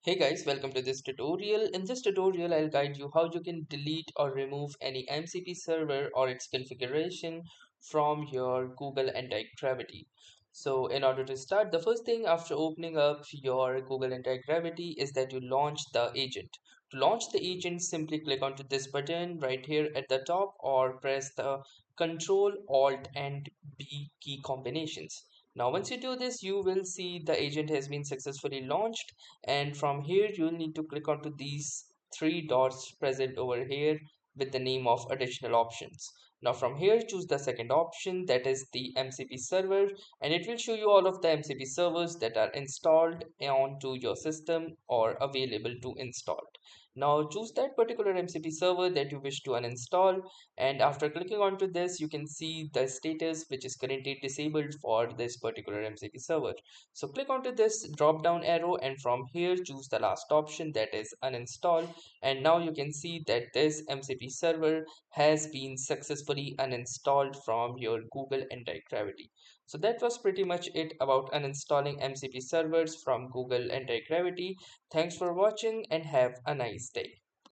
Hey guys, welcome to this tutorial. In this tutorial, I'll guide you how you can delete or remove any MCP server or its configuration from your Google Antigravity. So in order to start, the first thing after opening up your Google Antigravity is that you launch the agent. To launch the agent, simply click onto this button right here at the top or press the Control Alt and B key combinations. Now once you do this, you will see the agent has been successfully launched, and from here you'll need to click onto these three dots present over here with the name of additional options. Now from here choose the second option, that is the MCP server, and it will show you all of the MCP servers that are installed onto your system or available to install. Now choose that particular MCP server that you wish to uninstall, and after clicking onto this you can see the status which is currently disabled for this particular MCP server. So click onto this drop down arrow, and from here choose the last option, that is uninstall, and now you can see that this MCP server has been successfully uninstalled from your Google Antigravity. So that was pretty much it about uninstalling MCP servers from Google Antigravity. Thanks for watching and have a nice day.